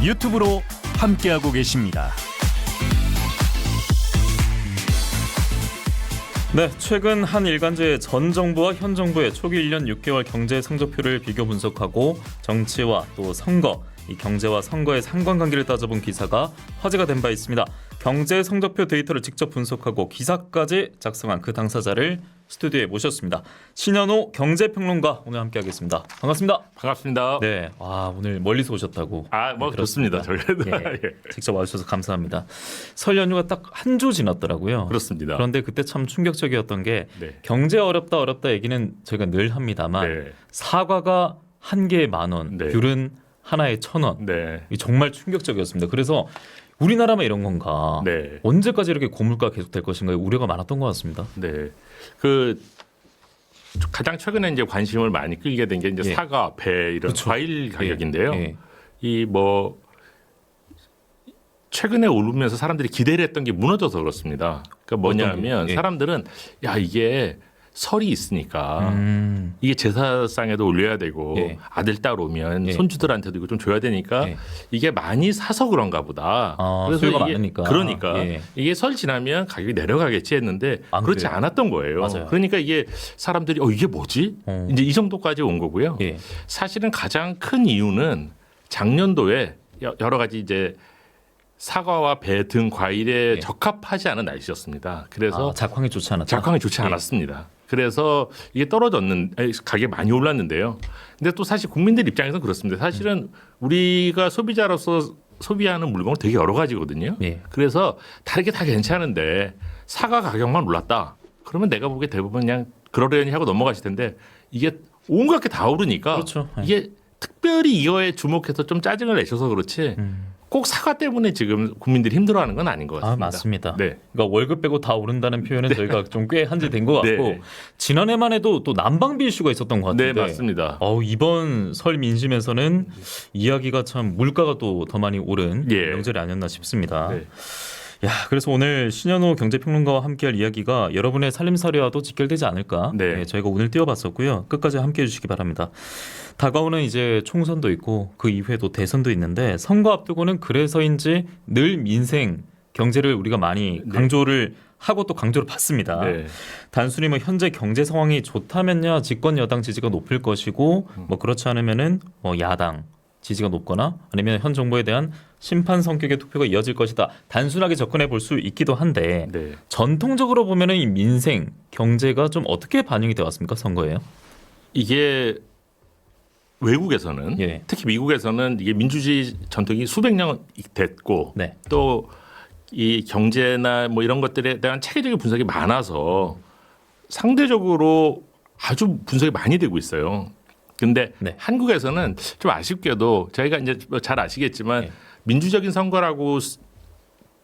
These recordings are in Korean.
유튜브로 함께하고 계십니다. 네, 최근 한 일간지의 전 정부와 현 정부의 초기 1년 6개월 경제 성적표를 비교 분석하고 정치와 또 선거, 이 경제와 선거의 상관관계를 따져본 기사가 화제가 된 바 있습니다. 경제 성적표 데이터를 직접 분석하고 기사까지 작성한 그 당사자를 스튜디오에 모셨습니다. 신현호 경제평론가 오늘 함께하겠습니다. 반갑습니다. 반갑습니다. 네, 오늘 멀리서 오셨다고. 뭐 좋습니다. 저희도 직접 와주셔서 감사합니다. 설 연휴가 딱 한 주 지났더라고요. 그렇습니다. 그런데 그때 참 충격적이었던 게 네. 경제 어렵다 얘기는 저희가 늘 합니다만 네. 사과가 한 개에 10,000원, 네. 귤은 하나에 1,000원. 네. 이 정말 충격적이었습니다. 그래서 우리나라만 이런 건가? 네. 언제까지 이렇게 고물가 계속될 것인가 우려가 많았던 것 같습니다. 네. 가장 최근에 이제 관심을 많이 끌게 된 게 이제 예. 사과, 배 이런 그렇죠. 과일 가격인데요. 예. 최근에 오르면서 사람들이 기대를 했던 게 무너져서 그렇습니다. 그러니까 뭐냐면 예. 사람들은 이게 설이 있으니까 이게 제사상에도 올려야 되고 예. 아들 딸 오면 예. 손주들한테도 이거 좀 줘야 되니까 예. 이게 많이 사서 그런가 보다. 수요가 이게 많으니까. 그러니까 예. 이게 설 지나면 가격이 내려가겠지 했는데 안 그렇지 그래요. 않았던 거예요. 맞아요. 그러니까 이게 사람들이 이게 뭐지? 이제 이 정도까지 온 거고요. 예. 사실은 가장 큰 이유는 작년도에 여러 가지 이제 사과와 배 등 과일에 예. 적합하지 않은 날씨였습니다. 그래서 작황이 좋지 않았다. 작황이 좋지 예. 않았습니다. 그래서 이게 가격이 많이 올랐는데요. 근데 또 사실 국민들 입장에서는 그렇습니다. 사실은 우리가 소비자로서 소비하는 물건은 되게 여러 가지거든요. 예. 그래서 다르게 다 괜찮은데 사과 가격만 올랐다. 그러면 내가 보기에 대부분 그냥 그러려니 하고 넘어가실 텐데 이게 온갖 게 다 오르니까 그렇죠. 예. 이게 특별히 이거에 주목해서 좀 짜증을 내셔서 그렇지 꼭 사과 때문에 지금 국민들이 힘들어하는 건 아닌 것 같습니다. 맞습니다. 네. 그러니까 월급 빼고 다 오른다는 표현은 저희가 좀 꽤 한지 된 것 같고 네. 지난해만 해도 또 난방비 이슈가 있었던 것 같은데 네, 맞습니다. 이번 설 민심에서는 이야기가 참 물가가 또 더 많이 오른 예. 명절이 아니었나 싶습니다. 네. 그래서 오늘 신현호 경제평론가와 함께할 이야기가 여러분의 살림살이와도 직결되지 않을까 네. 저희가 오늘 띄워봤었고요. 끝까지 함께해 주시기 바랍니다. 다가오는 이제 총선도 있고 그 이후에도 대선도 있는데 선거 앞두고는 그래서인지 늘 민생 경제를 우리가 많이 강조를 하고 또 강조를 받습니다. 네. 단순히 현재 경제 상황이 좋다면야 집권 여당 지지가 높을 것이고 그렇지 않으면은 야당 지지가 높거나 아니면 현 정부에 대한 심판 성격의 투표가 이어질 것이다. 단순하게 접근해 볼 수 있기도 한데 네. 전통적으로 보면은 이 민생 경제가 좀 어떻게 반영이 되어 왔습니까? 선거에요? 이게 외국에서는 예. 특히 미국에서는 이게 민주주의 전통이 수백 년 됐고 네. 또 이 경제나 이런 것들에 대한 체계적인 분석이 많아서 상대적으로 아주 분석이 많이 되고 있어요. 근데 네. 한국에서는 좀 아쉽게도 저희가 이제 잘 아시겠지만 예. 민주적인 선거라고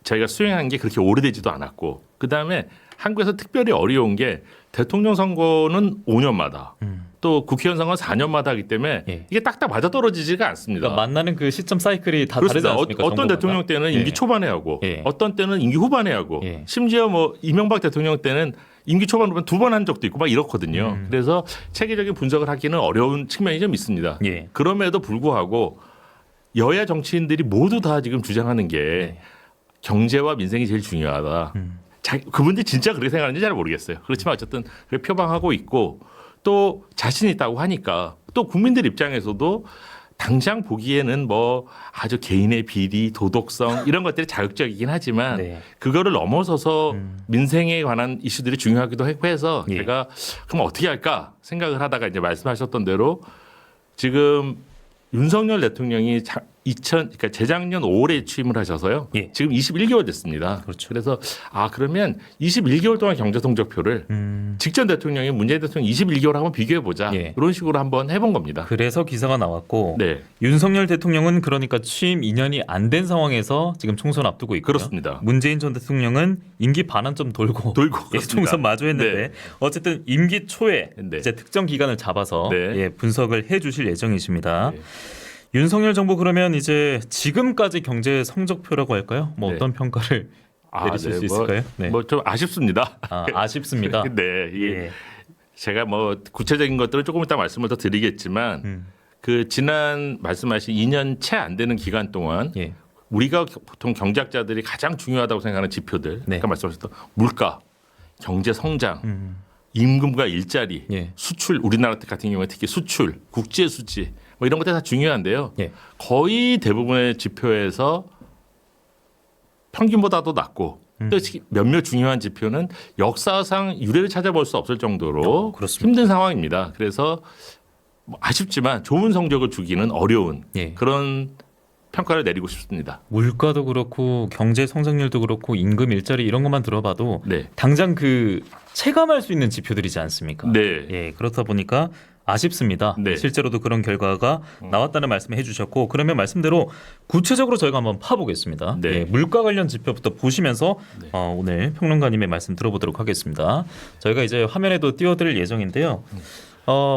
저희가 수행한 게 그렇게 오래되지도 않았고 그다음에 한국에서 특별히 어려운 게 대통령 선거는 5년마다 또 국회의원 선거는 4년마다 하기 때문에 예. 이게 딱딱 맞아떨어지지가 않습니다. 그러니까 만나는 그 시점 사이클이 다 다르지 그렇습니다. 않습니까? 어떤 정부마다? 대통령 때는 임기 예. 초반에 하고 예. 어떤 때는 임기 후반에 하고 예. 심지어 이명박 대통령 때는 임기 초반으로 2번 한 적도 있고 이렇거든요. 그래서 체계적인 분석을 하기는 어려운 측면이 좀 있습니다. 예. 그럼에도 불구하고 여야 정치인들이 모두 다 지금 주장하는 게 네. 경제와 민생이 제일 중요하다. 그분들이 진짜 그렇게 생각하는지 잘 모르겠어요. 그렇지만 어쨌든 그렇게 표방하고 있고 또 자신 있다고 하니까 또 국민들 입장에서도 당장 보기에는 아주 개인의 비리, 도덕성 이런 것들이 자극적이긴 하지만 네. 그거를 넘어서서 민생에 관한 이슈들이 중요하기도 했고 해서 예. 제가 그럼 어떻게 할까 생각을 하다가 이제 말씀하셨던 대로 지금 윤석열 대통령이 그러니까 재작년 5월에 취임을 하셔서요. 예. 지금 21개월 됐습니다. 그렇죠. 그래서 그러면 21개월 동안 경제 성적표를 직전 대통령이 문재인 대통령 21개월 한번 비교해 보자. 예. 이런 식으로 한번 해본 겁니다. 그래서 기사가 나왔고 네, 윤석열 대통령은 그러니까 취임 2년이 안 된 상황에서 지금 총선 앞두고 있고요. 그렇습니다. 문재인 전 대통령은 임기 반환점 돌고 그렇습니다. 총선 마주했는데 네. 어쨌든 임기 초에 네. 이제 특정 기간을 잡아서 네. 분석을 해주실 예정이십니다. 네. 윤석열 정부 그러면 이제 지금까지 경제 성적표라고 할까요? 네. 어떤 평가를 내리실 네, 수 있을까요? 네. 좀 아쉽습니다. 아쉽습니다. 네, 이게 예. 제가 구체적인 것들은 조금 이따 말씀을 더 드리겠지만 그 지난 말씀하신 2년 채 안 되는 기간 동안 예. 우리가 보통 경제학자들이 가장 중요하다고 생각하는 지표들, 네. 아까 말씀하셨던 물가, 경제 성장, 임금과 일자리, 예. 수출, 우리나라 같은 경우에 특히 수출, 국제 수지 뭐 이런 것들 다 중요한데요. 예. 거의 대부분의 지표에서 평균보다도 낮고 또 몇몇 중요한 지표는 역사상 유례를 찾아볼 수 없을 정도로 그렇습니다. 힘든 상황입니다. 그래서 뭐 아쉽지만 좋은 성적을 주기는 어려운 예. 그런 평가를 내리고 싶습니다. 물가도 그렇고 경제 성장률도 그렇고 임금 일자리 이런 것만 들어봐도 네. 당장 그 체감할 수 있는 지표들이지 않습니까? 네. 예, 그렇다 보니까 아쉽습니다. 네. 실제로도 그런 결과가 나왔다는 말씀을 해주셨고 그러면 말씀대로 구체적으로 저희가 한번 파보겠습니다. 네. 예, 물가 관련 지표부터 보시면서 네. 오늘 평론가님의 말씀 들어보도록 하겠습니다. 저희가 이제 화면에도 띄워드릴 예정인데요.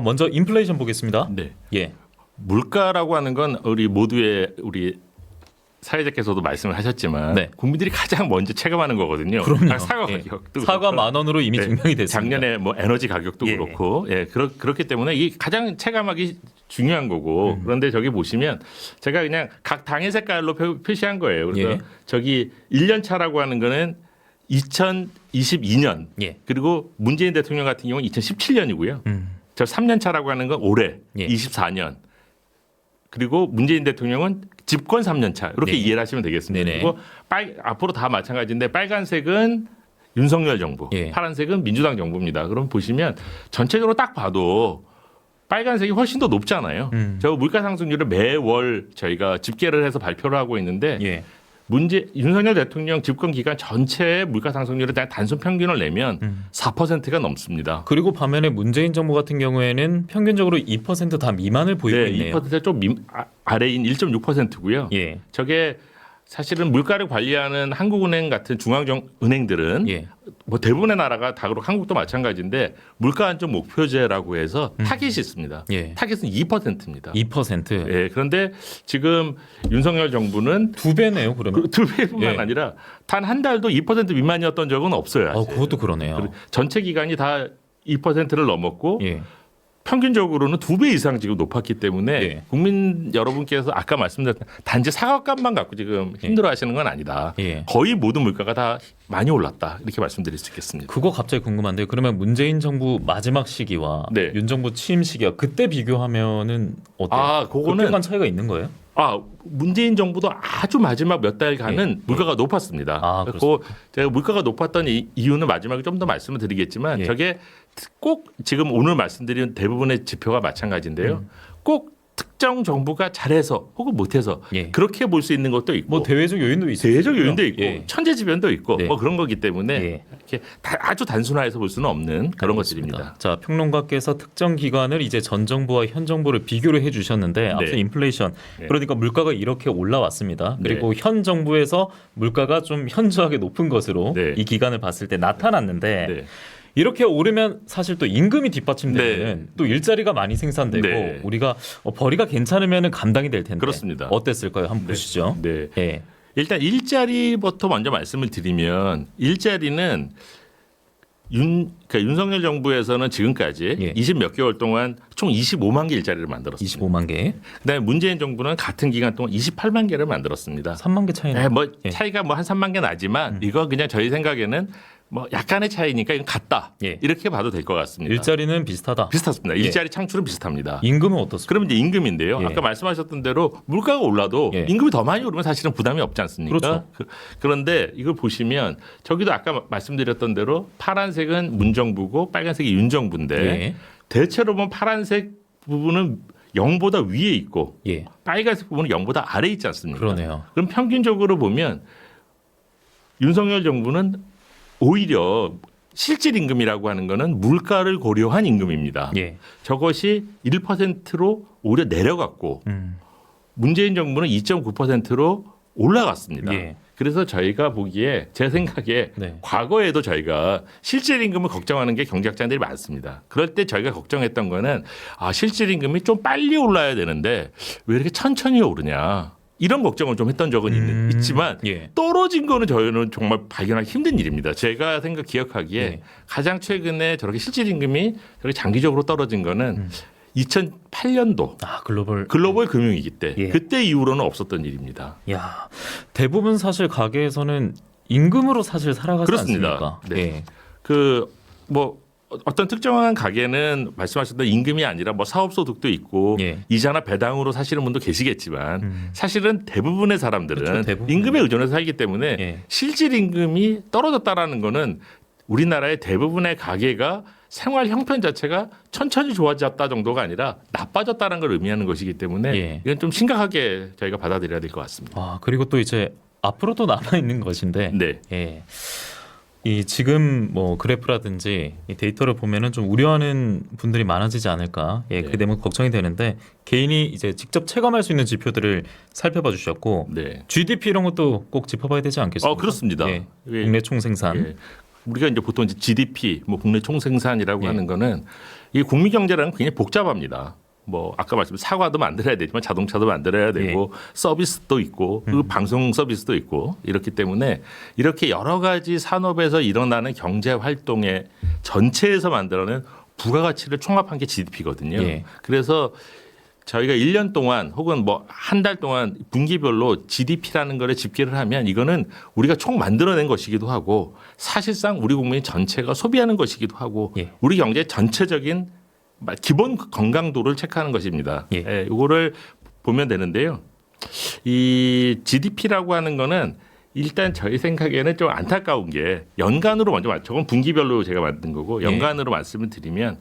먼저 인플레이션 보겠습니다. 네. 예, 물가라고 하는 건 우리 사회자께서도 말씀을 하셨지만 네. 국민들이 가장 먼저 체감하는 거거든요. 그럼요. 사과 예. 가격도 사과 그렇고. 10,000원으로 이미 네. 증명이 됐습니다. 작년에 뭐 에너지 가격도 예. 그렇고 그렇기 때문에 이 가장 체감하기 중요한 거고 그런데 저기 보시면 제가 그냥 각 당의 색깔로 표시한 거예요. 그래서 예. 저기 1년 차라고 하는 거는 2022년 예. 그리고 문재인 대통령 같은 경우는 2017년이고요. 저 3년 차라고 하는 건 올해 예. 24년. 그리고 문재인 대통령은 집권 3년 차 이렇게 네. 이해를 하시면 되겠습니다. 네네. 그리고 앞으로 다 마찬가지인데 빨간색은 윤석열 정부, 예. 파란색은 민주당 정부입니다. 그럼 보시면 전체적으로 딱 봐도 빨간색이 훨씬 더 높잖아요. 저 물가 상승률을 매월 저희가 집계를 해서 발표를 하고 있는데 예. 윤석열 대통령 집권 기간 전체의 물가 상승률에 대한 단순 평균을 내면 4%가 넘습니다. 그리고 반면에 문재인 정부 같은 경우에는 평균적으로 2%다 미만을 보이고 네, 있네요. 2%좀 아래인 1.6%고요. 예. 저게 사실은 물가를 관리하는 한국은행 같은 중앙은행들은 예. 뭐 대부분의 나라가 다 그렇고 한국도 마찬가지인데 물가 안정 목표제라고 해서 타깃이 있습니다. 예. 타깃은 2%입니다. 2%. 예, 그런데 지금 윤석열 정부는 두 배네요, 그러면. 두 배뿐만 예. 아니라 단 한 달도 2% 미만이었던 적은 없어요. 아직. 그것도 그러네요. 전체 기간이 다 2%를 넘었고 예. 평균적으로는 2배 이상 지금 높았기 때문에 예. 국민 여러분께서 아까 말씀드렸던 단지 사과값만 갖고 지금 힘들어하시는 건 아니다. 예. 거의 모든 물가가 다 많이 올랐다 이렇게 말씀드릴 수 있겠습니다. 그거 갑자기 궁금한데요. 그러면 문재인 정부 마지막 시기와 네. 윤 정부 취임 시기와 그때 비교하면은 어때요? 아, 그거는 그때간 차이가 있는 거예요? 문재인 정부도 아주 마지막 몇 달간은 물가가 높았습니다. 아, 그리고 제가 물가가 높았던 이유는 마지막에 좀 더 말씀을 드리겠지만 예. 저게 꼭 지금 오늘 말씀드린 대부분의 지표가 마찬가지인데요. 꼭 특정 정부가 잘해서 혹은 못해서 예. 그렇게 볼 수 있는 것도 있고 뭐 대외적 요인도 있어요. 대외적 요인도 있고 예. 천재지변도 있고 네. 뭐 그런 거기 때문에 예. 이렇게 아주 단순화해서 볼 수는 없는 그런 것들입니다. 자, 평론가께서 특정 기관을 이제 전 정부와 현 정부를 비교를 해주셨는데 앞서 인플레이션 네. 그러니까 물가가 이렇게 올라왔습니다. 네. 그리고 현 정부에서 물가가 좀 현저하게 높은 것으로 네. 이 기간을 봤을 때 나타났는데 네. 이렇게 오르면 사실 또 임금이 뒷받침되는 네. 또 일자리가 많이 생산되고 네. 우리가 벌이가 괜찮으면 감당이 될 텐데 그렇습니다. 어땠을까요? 한번 보시죠. 네. 예. 일단 일자리부터 먼저 말씀을 드리면 일자리는 그러니까 윤석열 정부에서는 지금까지 예. 20 몇 개월 동안 총 25만 개 일자리를 만들었습니다. 25만 개, 그다음에 문재인 정부는 같은 기간 동안 28만 개를 만들었습니다. 3만 개 차이나. 네, 뭐 예. 차이가 뭐 한 3만 개 나지만 이거 그냥 저희 생각에는 뭐 약간의 차이니까 이건 같다. 예. 이렇게 봐도 될 것 같습니다. 일자리는 비슷하다. 비슷합니다. 일자리 창출은 비슷합니다. 임금은 어떻습니까? 그러면 이제 임금인데요. 예. 아까 말씀하셨던 대로 물가가 올라도 예. 임금이 더 많이 오르면 사실은 부담이 없지 않습니까? 그렇죠. 그런데 이걸 보시면 저기도 아까 말씀드렸던 대로 파란색은 문정부고 빨간색이 윤정부인데 예. 대체로 보면 파란색 부분은 0보다 위에 있고 예. 빨간색 부분은 0보다 아래에 있지 않습니까? 그러네요. 그럼 평균적으로 보면 윤석열 정부는 오히려 실질 임금이라고 하는 거는 물가를 고려한 임금입니다. 예. 저것이 1%로 오히려 내려갔고 문재인 정부는 2.9%로 올라갔습니다. 예. 그래서 저희가 보기에 제 생각에 네. 과거에도 저희가 실질 임금을 걱정하는 게 경제학자들이 많습니다. 그럴 때 저희가 걱정했던 거는 실질 임금이 좀 빨리 올라야 되는데 왜 이렇게 천천히 오르냐. 이런 걱정을 좀 했던 적은 있지만 예. 떨어진 거는 저희는 정말 발견하기 힘든 일입니다. 제가 기억하기에 예. 가장 최근에 저렇게 실질 임금이 저렇게 장기적으로 떨어진 거는 2008년도 글로벌 금융위기 때 예. 그때 이후로는 없었던 일입니다. 야, 대부분 사실 가게에서는 임금으로 사실 살아가지 그렇습니다. 않습니까? 네. 예. 그 뭐 어떤 특정한 가게는 말씀하셨던 임금이 아니라 뭐 사업소득도 있고 예. 이자나 배당으로 사시는 분도 계시겠지만 사실은 대부분의 사람들은 그렇죠, 대부분. 임금에 의존해서 살기 때문에 예. 실질 임금이 떨어졌다라는 거는 우리나라의 대부분의 가게가 생활 형편 자체가 천천히 좋아졌다 정도가 아니라 나빠졌다는 걸 의미하는 것이기 때문에 예. 이건 좀 심각하게 저희가 받아들여야 될 것 같습니다. 아, 그리고 또 이제 앞으로도 남아 있는 것인데 네. 예. 이 지금 뭐 그래프라든지 이 데이터를 보면은 좀 우려하는 분들이 많아지지 않을까. 예, 네. 그 때문에 걱정이 되는데 개인이 이제 직접 체감할 수 있는 지표들을 살펴봐 주셨고 네. GDP 이런 것도 꼭 짚어봐야 되지 않겠습니까? 그렇습니다. 예, 예. 국내 총생산. 예. 우리가 이제 보통 이제 GDP, 뭐 국내 총생산이라고 예. 하는 거는 이 국민 경제라는 굉장히 복잡합니다. 뭐 아까 말씀 사과도 만들어야 되지만 자동차도 만들어야 되고 서비스도 있고 그 방송 서비스도 있고 이렇기 때문에 이렇게 여러 가지 산업에서 일어나는 경제 활동의 전체에서 만들어낸 부가가치를 총합한 게 GDP거든요. 예. 그래서 저희가 1년 동안 혹은 뭐 한 달 동안 분기별로 GDP라는 거를 집계를 하면 이거는 우리가 총 만들어낸 것이기도 하고 사실상 우리 국민 전체가 소비하는 것이기도 하고 예. 우리 경제의 전체적인 기본 건강도를 체크하는 것입니다. 예. 예, 이거를 보면 되는데요. 이 GDP라고 하는 거는 일단 저희 생각에는 좀 안타까운 게 연간으로 먼저 저건 분기별로 제가 만든 거고 연간으로 말씀을 드리면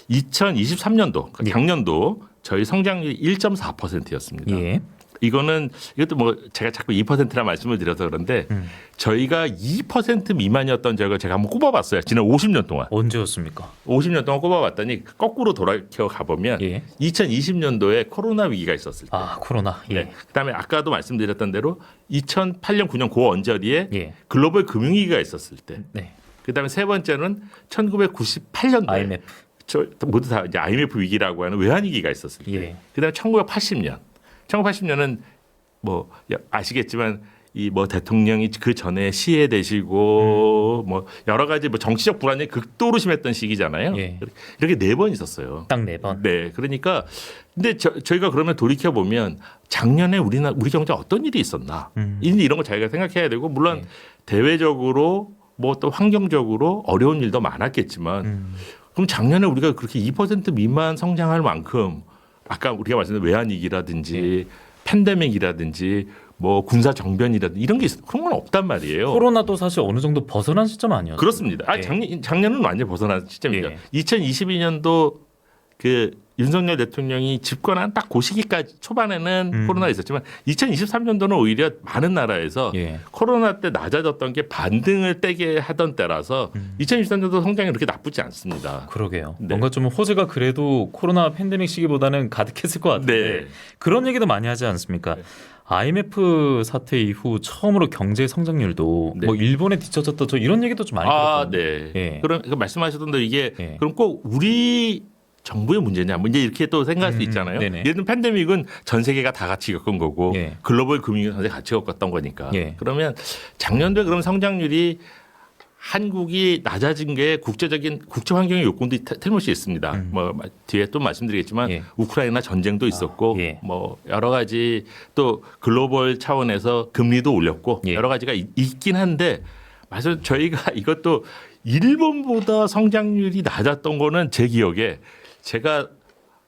2023년도 그러니까 예. 작년도 저희 성장률이 1.4%였습니다. 예. 이것도 뭐 제가 자꾸 2%라 말씀을 드려서 그런데 저희가 2% 미만이었던 적을 제가 한번 꼽아봤어요. 지난 50년 동안. 언제였습니까? 50년 동안 꼽아봤더니 거꾸로 돌아켜 가보면 예. 2020년도에 코로나 위기가 있었을 때. 아, 코로나. 예. 네. 그다음에 아까도 말씀드렸던 대로 2008년 9년 그 언저리에 예. 글로벌 금융위기가 있었을 때. 네. 그다음에 세 번째는 1998년도에 IMF. 모두 다 이제 IMF 위기라고 하는 외환위기가 있었을 때. 예. 그다음에 1980년. 1980년은 뭐 아시겠지만 이 뭐 대통령이 그 전에 시해되시고 뭐 여러 가지 뭐 정치적 불안이 극도로 심했던 시기잖아요. 예. 이렇게 네 번 있었어요. 딱 4번. 네, 그러니까 근데 저희가 그러면 돌이켜 보면 작년에 우리 경제 어떤 일이 있었나 이런 거 자기가 생각해야 되고 물론 네. 대외적으로 뭐 또 환경적으로 어려운 일도 많았겠지만 그럼 작년에 우리가 그렇게 2% 미만 성장할 만큼 아까 우리가 말씀드린 외환위기라든지 팬데믹이라든지 뭐 군사 정변이라든지 이런 게 그런 건 없단 말이에요. 코로나도 사실 어느 정도 벗어난 시점 아니었어요? 그렇습니다. 예. 작년은 완전히 벗어난 시점이죠. 예. 2022년도 그 윤석열 대통령이 집권한 딱 그 시기까지 초반에는 코로나가 있었지만 2023년도는 오히려 많은 나라에서 예. 코로나 때 낮아졌던 게 반등을 떼게 하던 때라서 2023년도 성장이 그렇게 나쁘지 않습니다. 그러게요. 네. 뭔가 좀 호재가 그래도 코로나 팬데믹 시기보다는 가득했을 것 같은데 네. 그런 얘기도 많이 하지 않습니까? 네. IMF 사태 이후 처음으로 경제 성장률도 네. 뭐 일본에 뒤처졌다 저 이런 얘기도 좀 많이 들었거든요. 네. 예. 그럼 말씀하셨던 대로 이게 예. 그럼 꼭 우리 정부의 문제냐? 뭐 이제 이렇게 또 생각할 수 있잖아요. 네네. 예를 들면 팬데믹은 전 세계가 다 같이 겪은 거고 예. 글로벌 금융이 전 세계 같이 겪었던 거니까. 예. 그러면 작년도에 그럼 성장률이 한국이 낮아진 게 국제적인 국제 환경의 요건도 틀림없이 있습니다. 뭐 뒤에 또 말씀드리겠지만 예. 우크라이나 전쟁도 있었고 예. 뭐 여러 가지 또 글로벌 차원에서 금리도 올렸고 예. 여러 가지가 있긴 한데 맞아요. 저희가 이것도 일본보다 성장률이 낮았던 거는 제 기억에 제가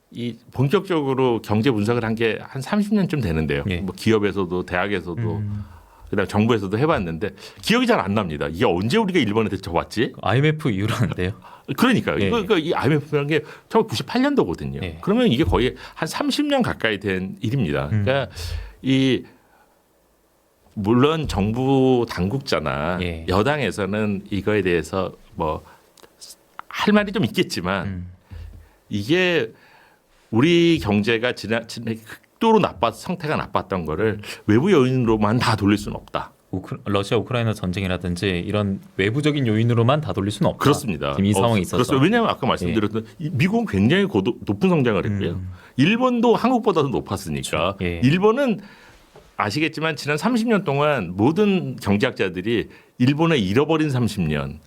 이 본격적으로 경제 분석을 한 게 한 30년쯤 되는데요. 예. 뭐 기업에서도 대학에서도 그다음에 정부에서도 해봤는데 기억이 잘 안 납니다. 이게 언제 우리가 일본한테 져봤지? IMF 이후라는데요. 그러니까요. 예. 이 IMF라는 게 1998년도거든요. 예. 그러면 이게 거의 한 30년 가까이 된 일입니다. 그러니까 이 물론 정부 당국자나 예. 여당에서는 이거에 대해서 뭐 할 말이 좀 있겠지만 이게 우리 경제가 지난 극도로 상태가 나빴던 거를 외부 요인으로만 다 돌릴 수는 없다. 러시아 우크라이나 전쟁이라든지 이런 외부적인 요인으로만 다 돌릴 수는 없다. 그렇습니다. 지금 이 상황이 있어서. 그렇습니다. 왜냐하면 아까 말씀드렸던 미국은 굉장히 높은 성장을 했고요. 일본도 한국보다도 높았으니까. 그렇죠. 예. 일본은 아시겠지만 지난 30년 동안 모든 경제학자들이 일본의 잃어버린 30년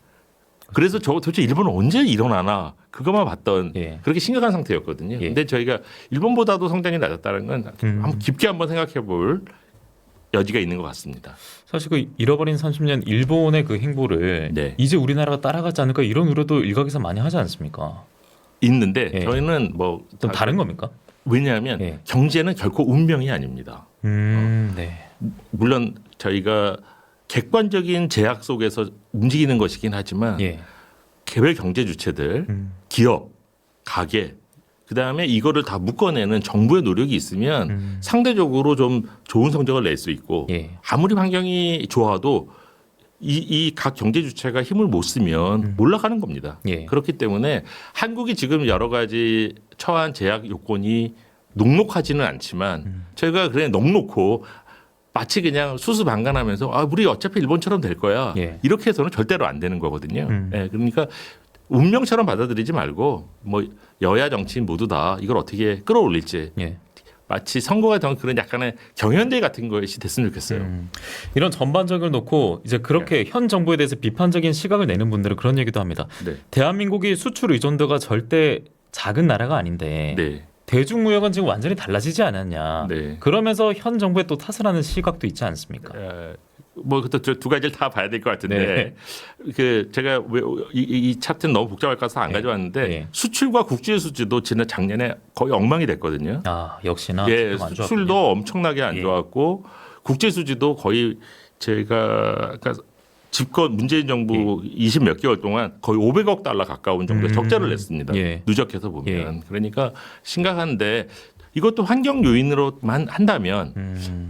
그래서 도대체 일본은 언제 일어나나 그것만 봤던 예. 그렇게 심각한 상태였거든요. 예. 근데 저희가 일본보다도 성장이 낮았다는 건 한번 깊게 한번 생각해 볼 여지가 있는 것 같습니다. 사실 그 잃어버린 30년 일본의 그 행보를 네. 이제 우리나라가 따라가지 않을까 이런 우려도 일각에서 많이 하지 않습니까? 있는데 예. 저희는 뭐 좀 다른 겁니까? 왜냐하면 예. 경제는 결코 운명이 아닙니다. 네. 물론 저희가 객관적인 제약 속에서 움직이는 것이긴 하지만 예. 개별 경제 주체들, 기업, 가게, 그 다음에 이거를 다 묶어내는 정부의 노력이 있으면 상대적으로 좀 좋은 성적을 낼 수 있고 예. 아무리 환경이 좋아도 이 각 경제 주체가 힘을 못 쓰면 몰락하는 겁니다. 예. 그렇기 때문에 한국이 지금 여러 가지 처한 제약 요건이 녹록하지는 않지만 저희가 그냥 넉놓고 마치 그냥 수수방관하면서 아 우리 어차피 일본처럼 될 거야 예. 이렇게 해서는 절대로 안 되는 거거든요. 예, 그러니까 운명처럼 받아들이지 말고 뭐 여야 정치인 모두 다 이걸 어떻게 끌어올릴지 예. 마치 선거가 된 그런 약간의 경연대 같은 것이 됐으면 좋겠어요. 이런 전반적을 놓고 이제 그렇게 현 정부에 대해서 비판적인 시각을 내는 분들은 그런 얘기도 합니다. 네. 대한민국이 수출 의존도가 절대 작은 나라가 아닌데 네. 대중무역은 지금 완전히 달라지지 않았냐. 네. 그러면서 현 정부에 또 탓을 하는 시각도 있지 않습니까? 뭐 그것도 두 가지를 다 봐야 될 것 같은데 그 제가 이 차트는 너무 복잡할 것 같아서 안 네. 가져왔는데 네. 수출과 국제 수지도 지난 작년에 거의 엉망이 됐거든요. 아 역시나 예, 좀 안 좋았군요. 수출도 엄청나게 안 예. 좋았고 국제 수지도 거의 제가 그러니까 집권 문재인 정부 20 몇 개월 동안 거의 500억 달러 가까운 정도의 적자를 냈습니다. 예. 누적해서 보면 예. 그러니까 심각한데 이것도 환경 요인으로만 한다면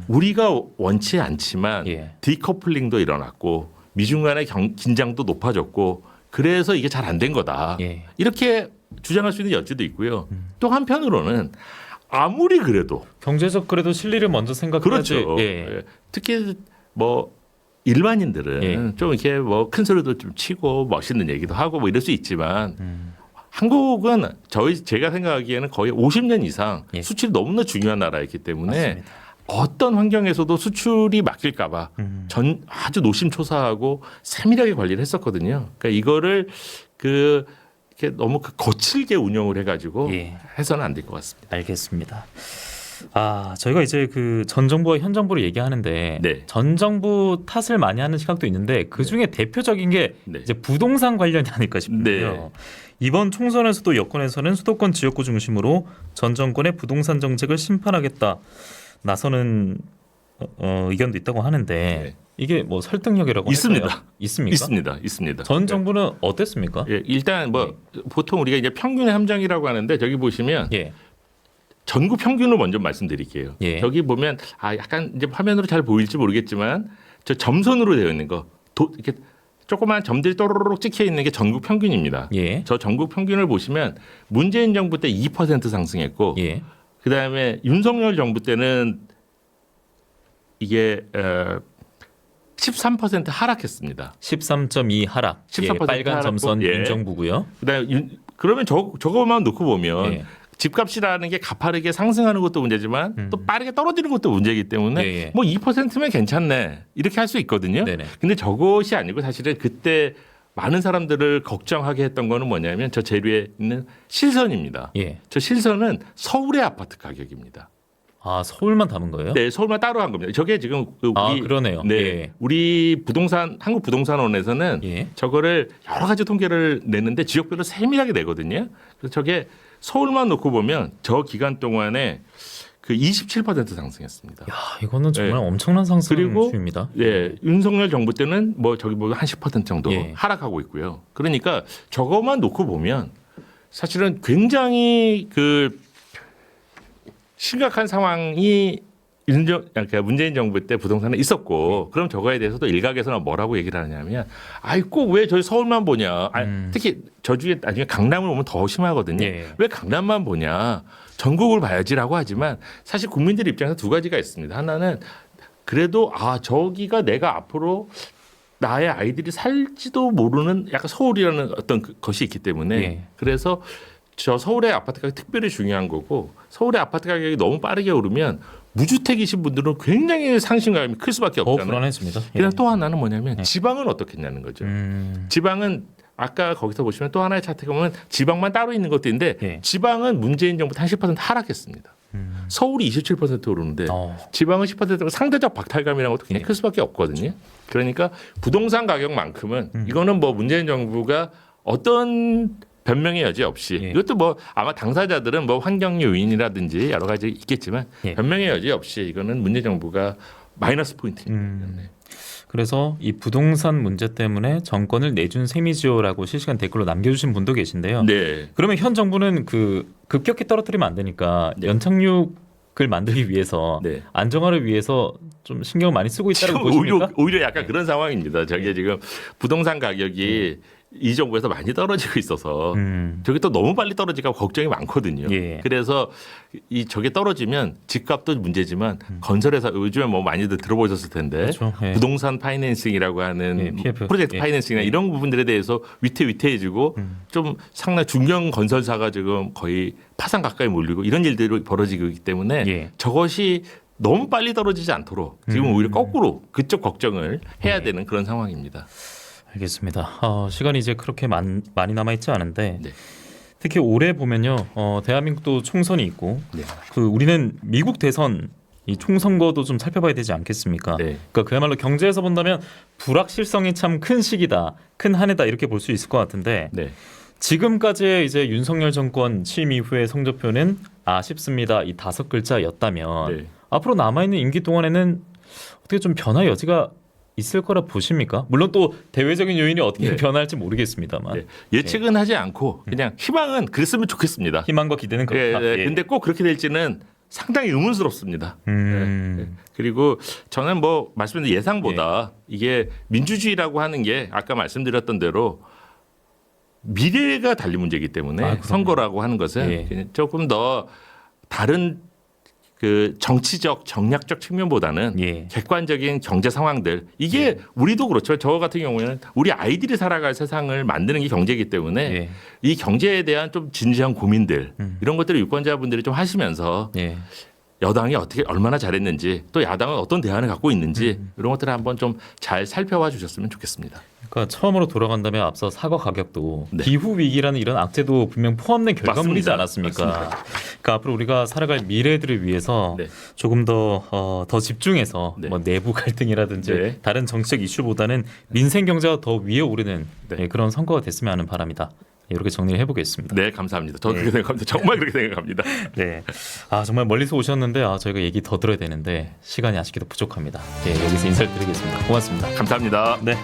우리가 원치 않지만 예. 디커플링도 일어났고 미중 간의 긴장도 높아졌고 그래서 이게 잘 안 된 거다. 예. 이렇게 주장할 수 있는 여지도 있고요. 또 한편으로는 아무리 그래도 경제적 그래도 실리를 먼저 생각해야지. 그렇죠. 예. 예. 특히 뭐 일반인들은 예. 좀 이렇게 뭐 큰 소리도 좀 치고 멋있는 얘기도 하고 뭐 이럴 수 있지만 한국은 제가 생각하기에는 거의 50년 이상 예. 수출이 너무나 중요한 나라였기 때문에 맞습니다. 어떤 환경에서도 수출이 막힐까봐 아주 노심초사하고 세밀하게 관리를 했었거든요. 그러니까 이거를 이렇게 너무 거칠게 운영을 해가지고 예. 해서는 안 될 것 같습니다. 알겠습니다. 아 저희가 이제 그 전 정부와 현 정부를 얘기하는데 네. 전 정부 탓을 많이 하는 시각도 있는데 그 중에 대표적인 게 네. 이제 부동산 관련이 아닐까 싶은데요. 네. 이번 총선에서도 여권에서는 수도권 지역구 중심으로 전 정권의 부동산 정책을 심판하겠다 나서는 의견도 있다고 하는데 네. 이게 뭐 설득력이라고 있습니다. 할까요? 있습니까? 있습니다. 전 정부는 어땠습니까? 예, 일단 뭐 보통 우리가 이제 평균의 함정이라고 하는데 저기 보시면 예. 전국 평균을 먼저 말씀드릴게요. 예. 저기 보면 약간 이제 화면으로 잘 보일지 모르겠지만 저 점선으로 되어 있는 거 이렇게 조그만 점들이 또르륵 찍혀 있는 게 전국 평균입니다. 예. 저 전국 평균을 보시면 문재인 정부 때 2% 상승했고 예. 그다음에 윤석열 정부 때는 이게 13% 하락했습니다. 13.2 하락. 13% 빨간 하락고, 점선 예. 윤정부고요. 그다음에 그러면 저거만 놓고 보면 예. 집값이라는 게 가파르게 상승하는 것도 문제지만 또 빠르게 떨어지는 것도 문제이기 때문에 예. 뭐 2%면 괜찮네 이렇게 할 수 있거든요. 네네. 근데 저것이 아니고 사실은 그때 많은 사람들을 걱정하게 했던 거는 뭐냐면 저 재료에 있는 실선입니다. 예. 저 실선은 서울의 아파트 가격입니다. 아 서울만 담은 거예요? 네, 서울만 따로 한 겁니다. 저게 지금 우리 그러네요. 네, 예. 우리 한국 부동산원에서는 예. 저거를 여러 가지 통계를 내는데 지역별로 세밀하게 내거든요. 그래서 저게 서울만 놓고 보면 저 기간 동안에 그 27% 상승했습니다. 야 이거는 정말 네. 엄청난 그리고 상승입니다. 예, 윤석열 정부 때는 뭐 저기 뭐 한 10% 정도 예. 하락하고 있고요. 그러니까 저것만 놓고 보면 사실은 굉장히 심각한 상황이 그러니까 문재인 정부 때 부동산에 있었고 그럼 저거에 대해서도 일각에서는 뭐라고 얘기를 하냐면 꼭 왜 저희 서울만 보냐. 특히 저주에 나중에 강남을 보면 더 심하거든요. 예. 왜 강남만 보냐. 전국을 봐야지라고 하지만 사실 국민들 입장에서 두 가지가 있습니다. 하나는 그래도 저기가 내가 앞으로 나의 아이들이 살지도 모르는 약간 서울이라는 어떤 것이 있기 때문에 예. 그래서 저 서울의 아파트 가격이 특별히 중요한 거고 서울의 아파트 가격이 너무 빠르게 오르면 무주택이신 분들은 굉장히 상심감이 클 수밖에 더 없잖아요. 불안해집니다. 예. 그다음 또 하나는 뭐냐면 지방은 어떻겠냐는 거죠. 지방은 아까 거기서 보시면 또 하나의 차트가 보면 지방만 따로 있는 것도 있는데 예. 지방은 문재인 정부 한 10% 하락했습니다. 서울이 27% 오르는데 지방은 10%가 상대적 박탈감이라는 것도 굉장히 클 수밖에 없거든요. 그러니까 부동산 가격만큼은 이거는 뭐 문재인 정부가 어떤 변명의 여지 없이 예. 이것도 뭐 아마 당사자들은 뭐 환경 요인이라든지 여러 가지 있겠지만 예. 변명의 여지 없이 이거는 문재인 정부가 마이너스 포인트입니다. 네. 그래서 이 부동산 문제 때문에 정권을 내준 셈이지요라고 실시간 댓글로 남겨주신 분도 계신데요. 네. 그러면 현 정부는 그 급격히 떨어뜨리면 안 되니까 네. 연착륙을 만들기 위해서 네. 안정화를 위해서 좀 신경을 많이 쓰고 있다고 지금 보십니까? 오히려 약간 그런 상황입니다. 저게 지금 부동산 가격이 이 정부에서 많이 떨어지고 있어서 저게 또 너무 빨리 떨어지니까 걱정이 많거든요. 예. 그래서 이 저게 떨어지면 집값도 문제지만 건설회사 요즘에 뭐 많이들 들어보셨을 텐데 그렇죠. 예. 부동산 파이낸싱이라고 하는 예, PF. 프로젝트 예. 파이낸싱이나 예. 이런 부분들에 대해서 위태위태해지고 좀 상당히 중견 건설사가 지금 거의 파산 가까이 몰리고 이런 일들이 벌어지고 있기 때문에 예. 저것이 너무 빨리 떨어지지 않도록 지금 오히려 거꾸로 그쪽 걱정을 해야 되는 그런 상황입니다. 알겠습니다. 시간이 이제 그렇게 많이 남아 있지 않은데 네. 특히 올해 보면요, 대한민국도 총선이 있고 네. 그 우리는 미국 대선 이 총선거도 좀 살펴봐야 되지 않겠습니까? 네. 그러니까 그야말로 경제에서 본다면 불확실성이 참 큰 시기다, 큰 한 해다 이렇게 볼 수 있을 것 같은데 네. 지금까지의 이제 윤석열 정권 취임 이후의 성적표는 아쉽습니다 이 5글자였다면 네. 앞으로 남아 있는 임기 동안에는 어떻게 좀 변화 여지가 있을 거라 보십니까? 물론 또 대외적인 요인이 어떻게 네. 변할지 모르겠습니다만 네. 예측은 하지 않고 그냥 희망은 그랬으면 좋겠습니다. 희망과 기대는 예, 그렇다. 예. 근데 꼭 그렇게 될지는 상당히 의문스럽습니다. 네. 그리고 저는 뭐 말씀드린 예상보다 이게 민주주의라고 하는 게 아까 말씀드렸던 대로 미래가 달린 문제이기 때문에 그럼요. 선거라고 하는 것은 예. 조금 더 다른 그 정치적 정략적 측면보다는 예. 객관적인 경제 상황들 이게 우리도 그렇죠. 저 같은 경우에는 우리 아이들이 살아갈 세상을 만드는 게 경제이기 때문에 예. 이 경제에 대한 좀 진지한 고민들 이런 것들을 유권자분들이 좀 하시면서 예. 여당이 어떻게 얼마나 잘했는지 또 야당은 어떤 대안을 갖고 있는지 이런 것들을 한번 좀 잘 살펴봐 주셨으면 좋겠습니다. 그러니까 처음으로 돌아간다면 앞서 사과 가격도 네. 기후 위기라는 이런 악재도 분명 포함된 결과물이지 맞습니다. 않았습니까? 맞습니다. 그러니까 앞으로 우리가 살아갈 미래들을 위해서 네. 조금 더 집중해서 네. 뭐 내부 갈등이라든지 네. 다른 정치적 이슈보다는 민생 경제가 더 위에 오르는 네. 그런 선거가 됐으면 하는 바람이다. 이렇게 정리를 해보겠습니다. 네, 감사합니다. 저도 그렇게 생각합니다. 정말 그렇게 생각합니다. 네. 정말 멀리서 오셨는데 저희가 얘기 더 들어야 되는데 시간이 아쉽게도 부족합니다. 네, 여기서 인사를 드리겠습니다. 고맙습니다. 감사합니다. 네.